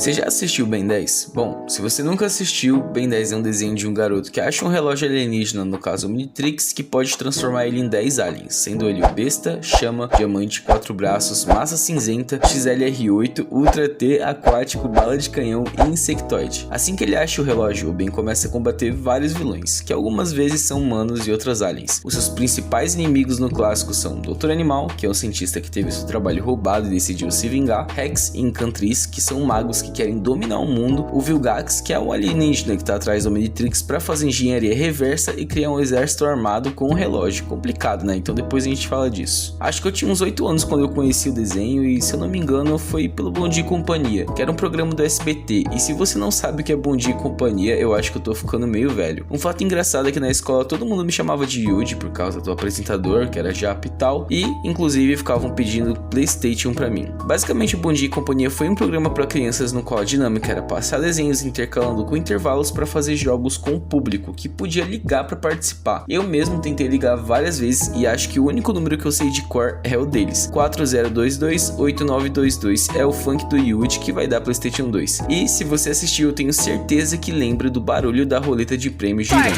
Você já assistiu Ben 10? Bom, se você nunca assistiu, Ben 10 é um desenho de um garoto que acha um relógio alienígena, no caso o Omnitrix, que pode transformar ele em 10 aliens, sendo ele o Besta, Chama, Diamante, 4 Braços, Massa Cinzenta, XLR8, Ultra T, Aquático, Bala de Canhão e Insectoide. Assim que ele acha o relógio, o Ben começa a combater vários vilões, que algumas vezes são humanos e outras aliens. Os seus principais inimigos no clássico são Dr. Animal, que é um cientista que teve seu trabalho roubado e decidiu se vingar, Rex e Encantriz, que são magos que querem dominar o mundo, o Vilgax, que é o alienígena que está atrás do Omnitrix para fazer engenharia reversa e criar um exército armado com um relógio. Complicado, né? Então depois a gente fala disso. Acho que eu tinha uns 8 anos quando eu conheci o desenho e, se eu não me engano, foi pelo Bom Dia e Companhia, que era um programa do SBT. E se você não sabe o que é Bom Dia e Companhia, eu acho que eu tô ficando meio velho. Um fato engraçado é que na escola todo mundo me chamava de Yuji por causa do apresentador, que era Jap e tal, e inclusive ficavam pedindo PlayStation pra mim. Basicamente, o Bom Dia e Companhia foi um programa para crianças no qual a dinâmica era passar desenhos intercalando com intervalos para fazer jogos com o público, que podia ligar para participar. Eu mesmo tentei ligar várias vezes e acho que o único número que eu sei de cor é o deles. 40228922 é o funk do Yuji que vai dar PlayStation 2. E se você assistiu, eu tenho certeza que lembra do barulho da roleta de prêmio girando.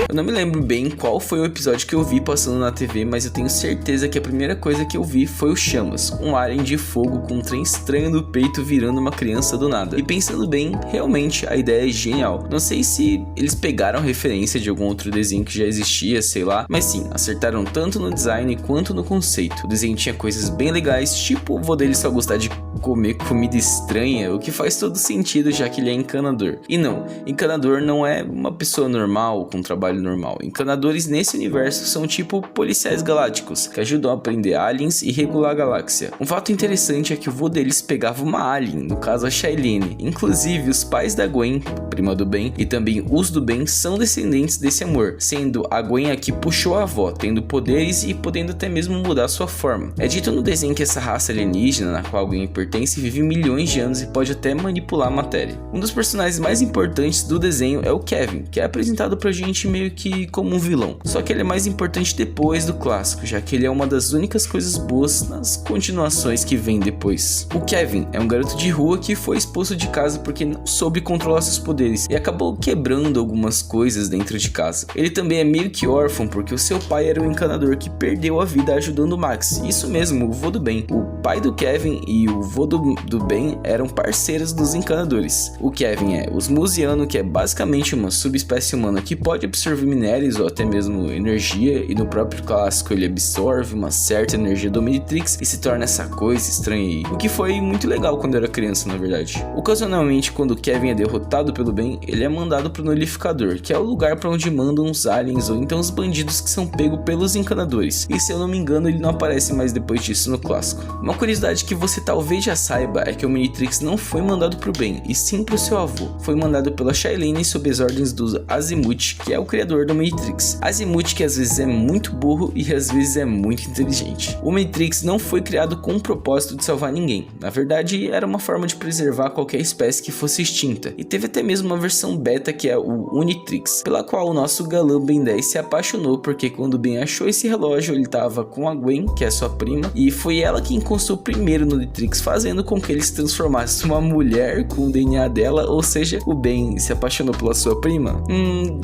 Eu não me lembro bem qual foi o episódio que eu vi passando na TV, mas eu tenho certeza que a primeira coisa que eu vi foi o Chamas, um alien de fogo com um trem estranho no peito virando uma criança do nada. E pensando bem, realmente a ideia é genial. Não sei se eles pegaram referência de algum outro desenho que já existia, sei lá, mas sim, acertaram tanto no design quanto no conceito. O desenho tinha coisas bem legais, tipo o vô dele só gostar de comer comida estranha, o que faz todo sentido já que ele é encanador. E não, encanador não é uma pessoa normal com trabalho normal. Encanadores nesse universo são tipo policiais galácticos, que ajudam a prender aliens e regular a galáxia. Um fato interessante é que o vô deles pegava uma alien, no caso a Shailene. Inclusive os pais da Gwen, prima do Ben, e também os do Ben são descendentes desse amor, sendo a Gwen a que puxou a avó, tendo poderes e podendo até mesmo mudar sua forma. É dito no desenho que essa raça alienígena, na qual a Gwen pertence, vive milhões de anos e pode até manipular a matéria. Um dos personagens mais importantes do desenho é o Kevin, que é apresentado pra gente meio que como um vilão, só que ele é mais importante depois do clássico, já que ele é uma das únicas coisas boas nas continuações que vem depois. O Kevin é um garoto de rua que foi expulso de casa porque não soube controlar seus poderes e acabou quebrando algumas coisas dentro de casa. Ele também é meio que órfão porque o seu pai era um encanador que perdeu a vida ajudando o Max. Isso mesmo, o vô do Ben. O pai do Kevin e o vô do Ben eram parceiros dos encanadores. O Kevin é Osmosiano, que é basicamente uma subespécie humana que pode absorver minérios ou até mesmo energia, e no próprio clássico ele absorve uma certa energia do Omnitrix e se torna essa coisa estranha aí, o que foi muito legal quando eu era criança, na verdade. Ocasionalmente, quando o Kevin é derrotado pelo Ben, ele é mandado pro Nullificador, que é o lugar para onde mandam os aliens ou então os bandidos que são pegos pelos encanadores, e se eu não me engano ele não aparece mais depois disso no clássico. Uma curiosidade que você talvez já saiba é que o Omnitrix não foi mandado pro Ben, e sim pro seu avô. Foi mandado pela Shailene sob as ordens do Azimuth, que é o criador do Omnitrix. Azimuth, que às vezes é muito burro e às vezes é muito inteligente. O Omnitrix não foi criado com o propósito de salvar ninguém. Na verdade, era uma forma de preservar qualquer espécie que fosse extinta. E teve até mesmo uma versão beta, que é o Unitrix, pela qual o nosso galã Ben 10 se apaixonou, porque quando Ben achou esse relógio, ele tava com a Gwen, que é sua prima, e foi ela que encostou primeiro no Unitrix, fazendo com que ele se transformasse numa mulher com o DNA dela, ou seja, o Ben se apaixonou pela sua prima.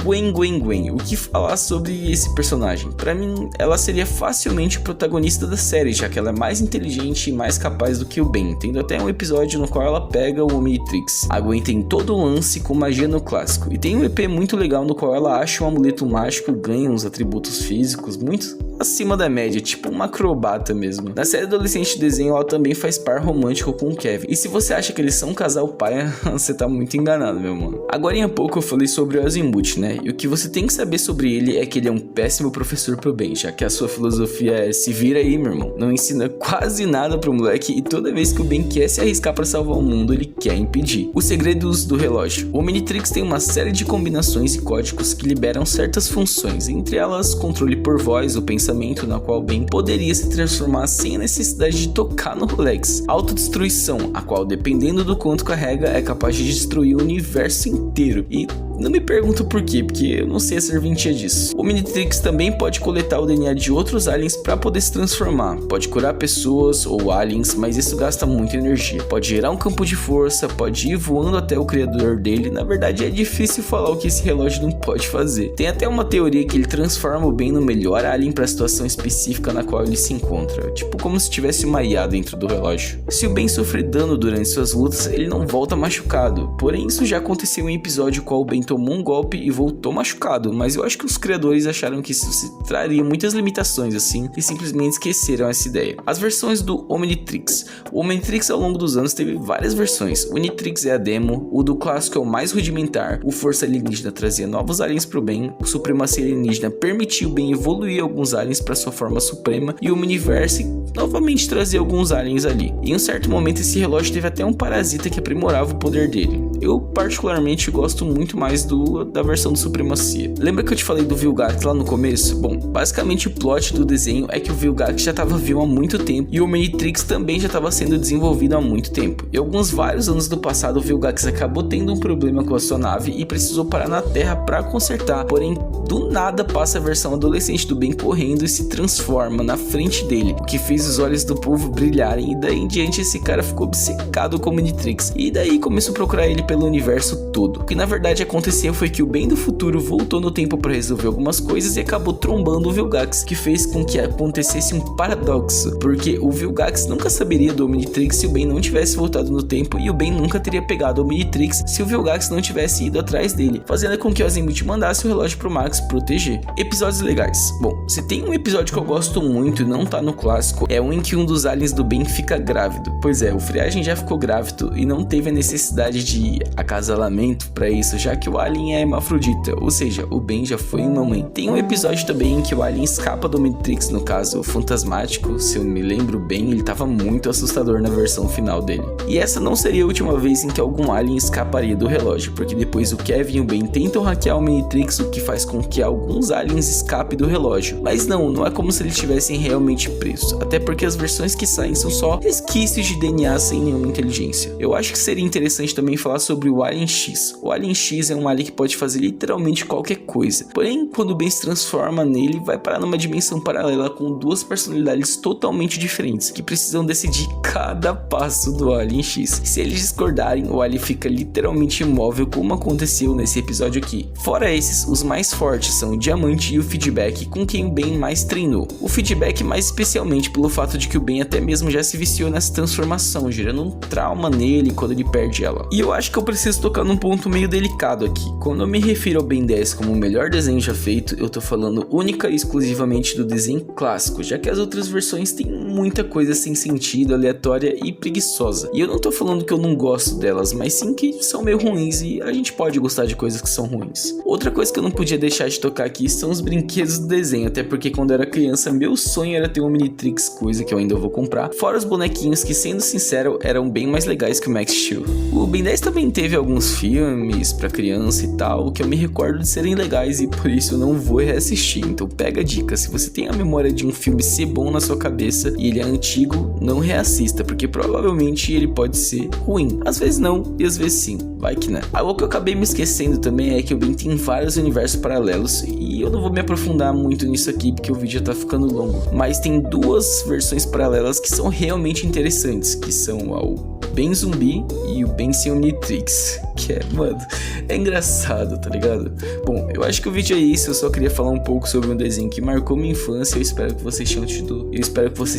Gwen. O que falar sobre esse personagem? Pra mim, ela seria facilmente o protagonista da série, já que ela é mais inteligente e mais capaz do que o Ben, tendo até um episódio no qual ela pega o Omnitrix. A Gwen tem todo o lance com magia no clássico, e tem um EP muito legal no qual ela acha um amuleto mágico, ganha uns atributos físicos muito acima da média, tipo uma acrobata mesmo. Na série adolescente de desenho, ela também faz par romântico com o Kevin, e se você acha que eles são um casal paia, você tá muito enganado, meu mano. Agora em pouco eu falei sobre o Azimuth, né, e o que você tem que saber sobre ele é que ele é um péssimo professor pro Ben, já que a sua filosofia é se vira aí, meu irmão. Não ensina quase nada pro moleque, e toda vez que o Ben quer se arriscar pra salvar o mundo, ele quer impedir. Os segredos do relógio. O Omnitrix tem uma série de combinações e códigos que liberam certas funções, entre elas controle por voz, o pensamento, na qual o Ben poderia se transformar sem a necessidade de tocar no Rolex. Autodestruição, a qual, dependendo do quanto carrega, é capaz de destruir o universo inteiro. E Não me pergunto por quê, porque eu não sei a serventia disso. O Omnitrix também pode coletar o DNA de outros aliens para poder se transformar. Pode curar pessoas ou aliens, mas isso gasta muita energia. Pode gerar um campo de força, pode ir voando até o criador dele. Na verdade é difícil falar o que esse relógio não pode fazer. Tem até uma teoria que ele transforma o Ben no melhor alien para a situação específica na qual ele se encontra. Tipo como se tivesse uma IA dentro do relógio. Se o Ben sofrer dano durante suas lutas, ele não volta machucado. Porém isso já aconteceu em um episódio qual o Ben tomou um golpe e voltou machucado. Mas eu acho que os criadores acharam que isso traria muitas limitações assim e simplesmente esqueceram essa ideia. As versões do Omnitrix. O Omnitrix ao longo dos anos teve várias versões. O Omnitrix é a demo, o do clássico é o mais rudimentar, o Força Alienígena trazia novos aliens pro Ben, o Supremacia Alienígena permitiu o Ben evoluir alguns aliens para sua forma suprema e o Omniverse novamente trazia alguns aliens ali. Em um certo momento esse relógio teve até um parasita que aprimorava o poder dele. Eu particularmente gosto muito mais da versão do Supremacia. Lembra que eu te falei do Vilgax lá no começo? Bom, basicamente o plot do desenho é que o Vilgax já estava vivo há muito tempo e o Omnitrix também já estava sendo desenvolvido há muito tempo. E vários anos do passado o Vilgax acabou tendo um problema com a sua nave e precisou parar na Terra para consertar. Porém, do nada passa a versão adolescente do Ben correndo e se transforma na frente dele, o que fez os olhos do povo brilharem, e daí em diante esse cara ficou obcecado com o Omnitrix e daí começou a procurar ele pelo universo todo. O que na verdade aconteceu foi que o Ben do futuro voltou no tempo para resolver algumas coisas e acabou trombando o Vilgax, que fez com que acontecesse um paradoxo, porque o Vilgax nunca saberia do Omnitrix se o Ben não tivesse voltado no tempo e o Ben nunca teria pegado o Omnitrix se o Vilgax não tivesse ido atrás dele, fazendo com que o Azimuth mandasse o relógio pro Max proteger. Episódios legais. Bom, se tem um episódio que eu gosto muito e não tá no clássico, é um em que um dos aliens do Ben fica grávido. Pois é, o Friagem já ficou grávido e não teve a necessidade de acasalamento para isso, já que o alien é hermafrodita, ou seja, o Ben já foi uma mãe. Tem um episódio também em que o alien escapa do Omnitrix, no caso, o fantasmático, se eu me lembro bem, ele tava muito assustador na versão final dele. E essa não seria a última vez em que algum alien escaparia do relógio, porque depois o Kevin e o Ben tentam hackear o Omnitrix, o que faz com que alguns aliens escapem do relógio. Mas não é como se eles estivessem realmente presos, até porque as versões que saem são só resquícios de DNA sem nenhuma inteligência. Eu acho que seria interessante também falar sobre o Alien X. O Alien X é um alien que pode fazer literalmente qualquer coisa, porém quando o Ben se transforma nele, vai parar numa dimensão paralela com duas personalidades totalmente diferentes, que precisam decidir cada passo do Alien X. Se eles discordarem, o alien fica literalmente imóvel, como aconteceu nesse episódio aqui. Fora esses, os mais fortes são o Diamante e o Feedback, com quem o Ben mais treinou. O Feedback mais especialmente pelo fato de que o Ben até mesmo já se viciou nessa transformação, gerando um trauma nele quando ele perde ela. E eu acho que eu preciso tocar num ponto meio delicado aqui. Quando eu me refiro ao Ben 10 como o melhor desenho já feito, eu tô falando única e exclusivamente do desenho clássico, já que as outras versões têm muita coisa sem sentido, aleatória e preguiçosa. E eu não tô falando que eu não gosto delas, mas sim que são meio ruins e a gente pode gostar de coisas que são ruins. Outra coisa que eu não podia deixar de tocar aqui são os brinquedos do desenho, até porque quando eu era criança meu sonho era ter um Omnitrix, coisa que eu ainda vou comprar, fora os bonequinhos que, sendo sincero, eram bem mais legais que o Max Steel. O Ben 10 também teve alguns filmes pra criança e tal, que eu me recordo de serem legais e por isso eu não vou reassistir. Então pega a dica, se você tem a memória de um filme ser bom na sua cabeça e ele é antigo, não reassista, porque provavelmente ele pode ser ruim. Às vezes não, e às vezes sim, vai que né. Algo que eu acabei me esquecendo também é que o Ben tem vários universos paralelos e eu não vou me aprofundar muito nisso aqui porque o vídeo já tá ficando longo, mas tem duas versões paralelas que são realmente interessantes, que são o Ben Zumbi e o Ben sem Omnitrix, que é engraçado, tá ligado? Bom, eu acho que o vídeo é isso, eu só queria falar um pouco sobre um desenho que marcou minha infância, eu espero que vocês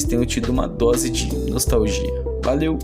tenham tido uma dose de nostalgia. Valeu!